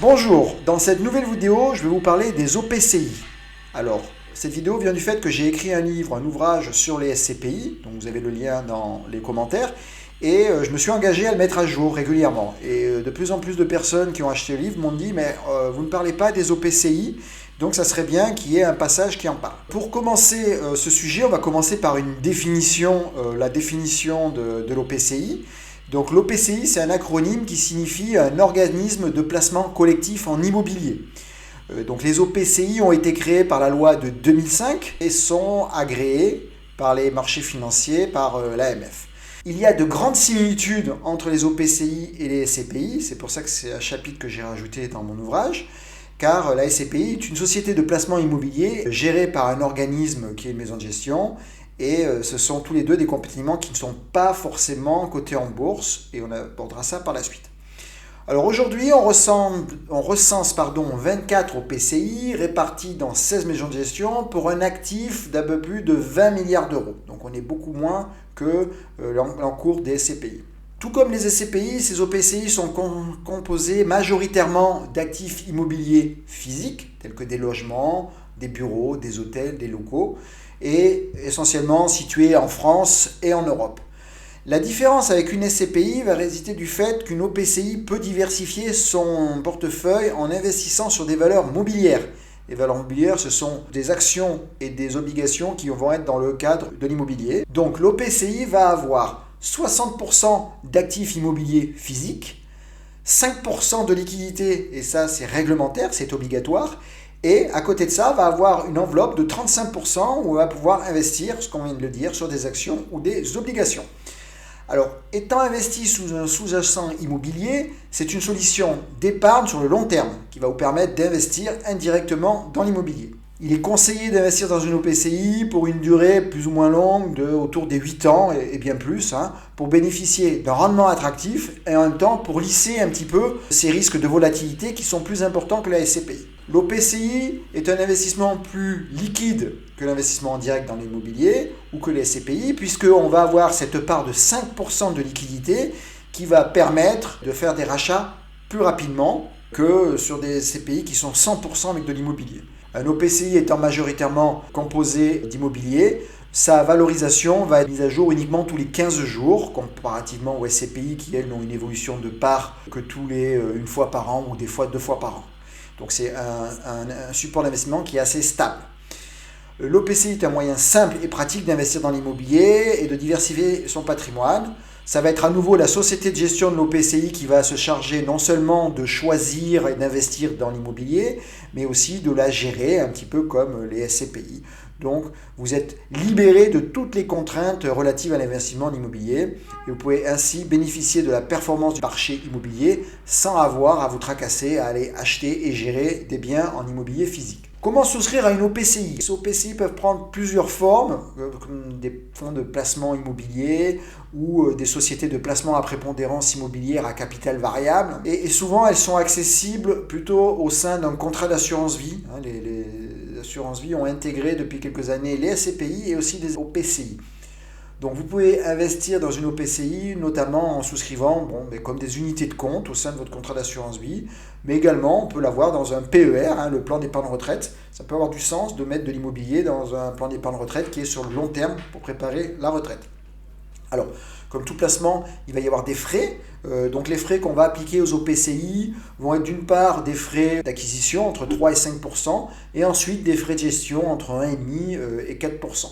Bonjour, dans cette nouvelle vidéo, je vais vous parler des OPCI. Alors, cette vidéo vient du fait que j'ai écrit un ouvrage sur les SCPI, donc vous avez le lien dans les commentaires, et je me suis engagé à le mettre à jour régulièrement. Et de plus en plus de personnes qui ont acheté le livre m'ont dit « mais vous ne parlez pas des OPCI », donc ça serait bien qu'il y ait un passage qui en parle. Pour commencer ce sujet, on va commencer par une définition, la définition de l'OPCI. Donc l'OPCI, c'est un acronyme qui signifie un organisme de placement collectif en immobilier. Donc les OPCI ont été créés par la loi de 2005 et sont agréés par les marchés financiers, par l'AMF. Il y a de grandes similitudes entre les OPCI et les SCPI, c'est pour ça que c'est un chapitre que j'ai rajouté dans mon ouvrage, car la SCPI est une société de placement immobilier gérée par un organisme qui est une maison de gestion, et ce sont tous les deux des compartiments qui ne sont pas forcément cotés en bourse, et on abordera ça par la suite. Alors aujourd'hui, on recense 24 OPCI répartis dans 16 maisons de gestion pour un actif d'un peu plus de 20 milliards d'euros. Donc on est beaucoup moins que l'encours des SCPI. Tout comme les SCPI, ces OPCI sont composés majoritairement d'actifs immobiliers physiques, tels que des logements, des bureaux, des hôtels, des locaux, et essentiellement situés en France et en Europe. La différence avec une SCPI va résulter du fait qu'une OPCI peut diversifier son portefeuille en investissant sur des valeurs mobilières. Les valeurs mobilières, ce sont des actions et des obligations qui vont être dans le cadre de l'immobilier. Donc l'OPCI va avoir 60% d'actifs immobiliers physiques, 5% de liquidités, et ça c'est réglementaire, c'est obligatoire, et à côté de ça, va avoir une enveloppe de 35% où on va pouvoir investir, ce qu'on vient de le dire, sur des actions ou des obligations. Alors, étant investi sous un sous-jacent immobilier, c'est une solution d'épargne sur le long terme qui va vous permettre d'investir indirectement dans l'immobilier. Il est conseillé d'investir dans une OPCI pour une durée plus ou moins longue, autour des 8 ans et bien plus, pour bénéficier d'un rendement attractif et en même temps pour lisser un petit peu ces risques de volatilité qui sont plus importants que la SCPI. L'OPCI est un investissement plus liquide que l'investissement en direct dans l'immobilier ou que les SCPI, puisqu'on va avoir cette part de 5% de liquidité qui va permettre de faire des rachats plus rapidement que sur des SCPI qui sont 100% avec de l'immobilier. Un OPCI étant majoritairement composé d'immobilier, sa valorisation va être mise à jour uniquement tous les 15 jours, comparativement aux SCPI qui, elles, n'ont une évolution de part que une fois par an ou des fois 2 fois par an. Donc c'est un support d'investissement qui est assez stable. L'OPCI est un moyen simple et pratique d'investir dans l'immobilier et de diversifier son patrimoine. Ça va être à nouveau la société de gestion de l'OPCI qui va se charger non seulement de choisir et d'investir dans l'immobilier, mais aussi de la gérer un petit peu comme les SCPI. Donc vous êtes libéré de toutes les contraintes relatives à l'investissement en immobilier et vous pouvez ainsi bénéficier de la performance du marché immobilier sans avoir à vous tracasser à aller acheter et gérer des biens en immobilier physique. Comment souscrire à une OPCI? Ces OPCI peuvent prendre plusieurs formes, comme des fonds de placement immobilier ou des sociétés de placement à prépondérance immobilière à capital variable. Et souvent, elles sont accessibles plutôt au sein d'un contrat d'assurance vie. Les assurances vie ont intégré depuis quelques années les SCPI et aussi des OPCI. Donc vous pouvez investir dans une OPCI, notamment en souscrivant comme des unités de compte au sein de votre contrat d'assurance vie, mais également on peut l'avoir dans un PER, le plan d'épargne retraite. Ça peut avoir du sens de mettre de l'immobilier dans un plan d'épargne retraite qui est sur le long terme pour préparer la retraite. Alors, comme tout placement, il va y avoir des frais. Donc les frais qu'on va appliquer aux OPCI vont être d'une part des frais d'acquisition entre 3 et 5%, et ensuite des frais de gestion entre 1,5 et 4%.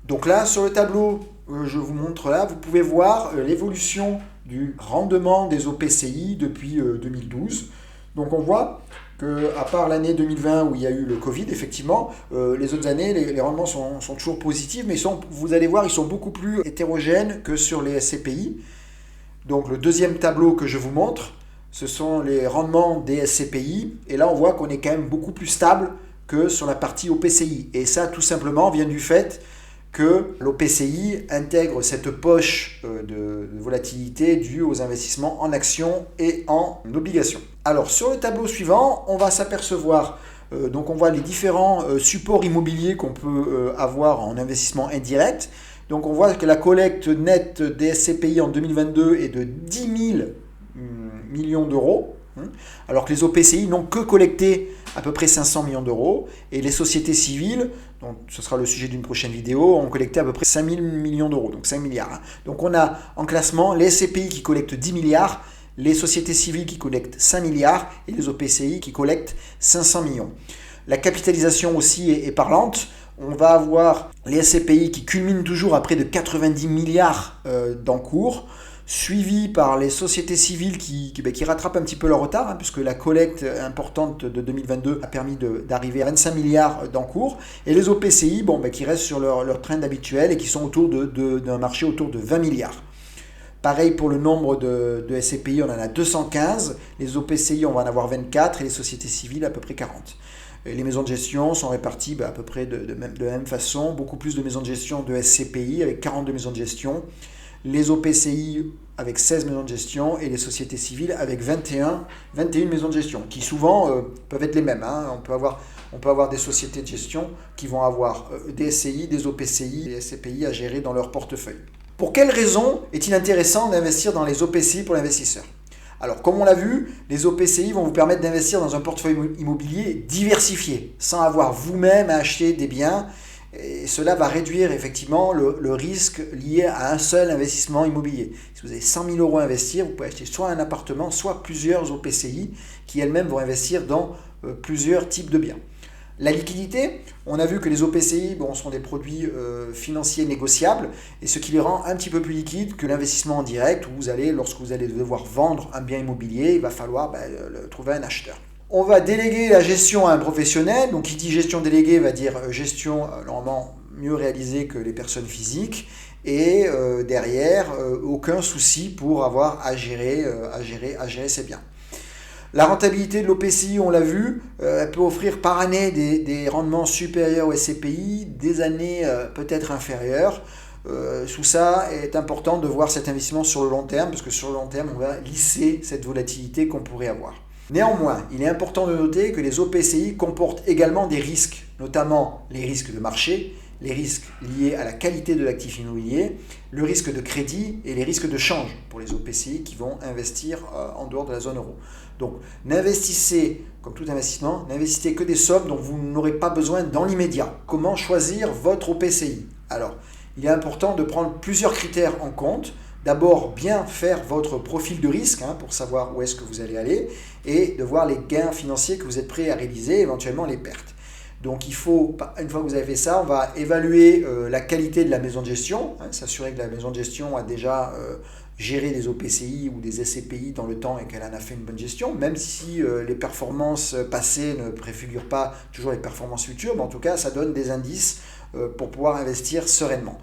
Donc là, sur le tableau, je vous montre là, vous pouvez voir l'évolution du rendement des OPCI depuis 2012. Donc on voit qu'à part l'année 2020 où il y a eu le Covid, effectivement, les autres années, les rendements sont toujours positifs, mais vous allez voir, ils sont beaucoup plus hétérogènes que sur les SCPI. Donc le deuxième tableau que je vous montre, ce sont les rendements des SCPI, et là on voit qu'on est quand même beaucoup plus stable que sur la partie OPCI. Et ça, tout simplement, vient du fait que l'OPCI intègre cette poche de volatilité due aux investissements en actions et en obligations. Alors sur le tableau suivant, on va s'apercevoir, donc on voit les différents supports immobiliers qu'on peut avoir en investissement indirect. Donc on voit que la collecte nette des SCPI en 2022 est de 10 000 millions d'euros. Alors que les OPCI n'ont que collecté à peu près 500 millions d'euros et les sociétés civiles, donc ce sera le sujet d'une prochaine vidéo, ont collecté à peu près 5 000 millions d'euros, donc 5 milliards. Donc on a en classement les SCPI qui collectent 10 milliards, les sociétés civiles qui collectent 5 milliards et les OPCI qui collectent 500 millions. La capitalisation aussi est parlante. On va avoir les SCPI qui culminent toujours à près de 90 milliards d'encours, suivi par les sociétés civiles qui rattrapent un petit peu leur retard, puisque la collecte importante de 2022 a permis d'arriver à 25 milliards d'encours, et les OPCI qui restent sur leur trend habituel et qui sont autour d'un marché autour de 20 milliards. Pareil pour le nombre de SCPI, on en a 215, les OPCI on va en avoir 24 et les sociétés civiles à peu près 40. Les maisons de gestion sont réparties à peu près de la même façon, beaucoup plus de maisons de gestion de SCPI avec 42 maisons de gestion, les OPCI avec 16 maisons de gestion et les sociétés civiles avec 21 maisons de gestion, qui souvent peuvent être les mêmes. On peut avoir des sociétés de gestion qui vont avoir des SCI, des OPCI, des SCPI à gérer dans leur portefeuille. Pour quelles raisons est-il intéressant d'investir dans les OPCI pour l'investisseur ? Alors, comme on l'a vu, les OPCI vont vous permettre d'investir dans un portefeuille immobilier diversifié, sans avoir vous-même à acheter des biens. Et cela va réduire effectivement le risque lié à un seul investissement immobilier. Si vous avez 100 000 euros à investir, vous pouvez acheter soit un appartement, soit plusieurs OPCI qui elles-mêmes vont investir dans plusieurs types de biens. La liquidité, on a vu que les OPCI sont des produits financiers négociables et ce qui les rend un petit peu plus liquides que l'investissement en direct où lorsque vous allez devoir vendre un bien immobilier, il va falloir trouver un acheteur. On va déléguer la gestion à un professionnel, donc qui dit gestion déléguée va dire gestion normalement mieux réalisée que les personnes physiques et derrière aucun souci pour avoir à gérer ses biens. La rentabilité de l'OPCI, on l'a vu, elle peut offrir par année des rendements supérieurs au SCPI, des années peut-être inférieures. Sous ça, il est important de voir cet investissement sur le long terme, parce que sur le long terme, on va lisser cette volatilité qu'on pourrait avoir. Néanmoins, il est important de noter que les OPCI comportent également des risques, notamment les risques de marché, les risques liés à la qualité de l'actif immobilier, le risque de crédit et les risques de change pour les OPCI qui vont investir en dehors de la zone euro. Donc, n'investissez, comme tout investissement, n'investissez que des sommes dont vous n'aurez pas besoin dans l'immédiat. Comment choisir votre OPCI ? Alors, il est important de prendre plusieurs critères en compte. D'abord, bien faire votre profil de risque pour savoir où est-ce que vous allez aller et de voir les gains financiers que vous êtes prêt à réaliser, éventuellement les pertes. Donc il faut, une fois que vous avez fait ça, on va évaluer la qualité de la maison de gestion, s'assurer que la maison de gestion a déjà géré des OPCI ou des SCPI dans le temps et qu'elle en a fait une bonne gestion, même si les performances passées ne préfigurent pas toujours les performances futures, mais en tout cas ça donne des indices pour pouvoir investir sereinement.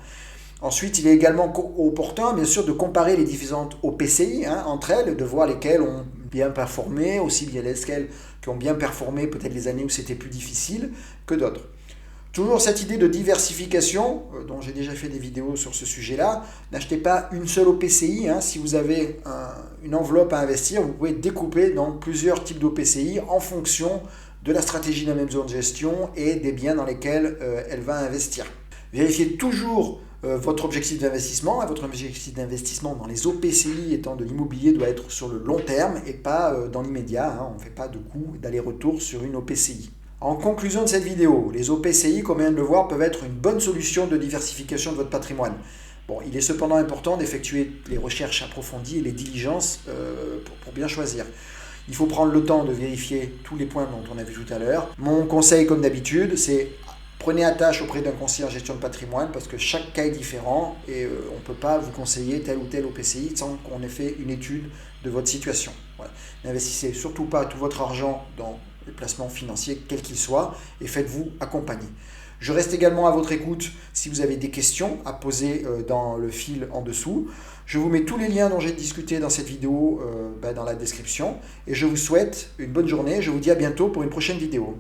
Ensuite, il est également opportun, bien sûr, de comparer les différentes OPCI entre elles, de voir lesquelles ont bien performé, aussi bien lesquelles qui ont bien performé peut-être les années où c'était plus difficile que d'autres. Toujours cette idée de diversification, dont j'ai déjà fait des vidéos sur ce sujet-là, n'achetez pas une seule OPCI. Si vous avez une enveloppe à investir, vous pouvez découper dans plusieurs types d'OPCI en fonction de la stratégie de la maison de gestion et des biens dans lesquels elle va investir. Vérifiez toujours votre objectif d'investissement. Votre objectif d'investissement dans les OPCI étant de l'immobilier doit être sur le long terme et pas dans l'immédiat. On ne fait pas de coût d'aller-retour sur une OPCI. En conclusion de cette vidéo, les OPCI, comme on vient de le voir, peuvent être une bonne solution de diversification de votre patrimoine. Il est cependant important d'effectuer les recherches approfondies et les diligences pour bien choisir. Il faut prendre le temps de vérifier tous les points dont on a vu tout à l'heure. Mon conseil, comme d'habitude, c'est prenez attache auprès d'un conseiller en gestion de patrimoine parce que chaque cas est différent et on ne peut pas vous conseiller tel ou tel OPCI sans qu'on ait fait une étude de votre situation. Voilà. N'investissez surtout pas tout votre argent dans les placements financiers, quels qu'ils soient, et faites-vous accompagner. Je reste également à votre écoute si vous avez des questions à poser dans le fil en dessous. Je vous mets tous les liens dont j'ai discuté dans cette vidéo dans la description et je vous souhaite une bonne journée. Je vous dis à bientôt pour une prochaine vidéo.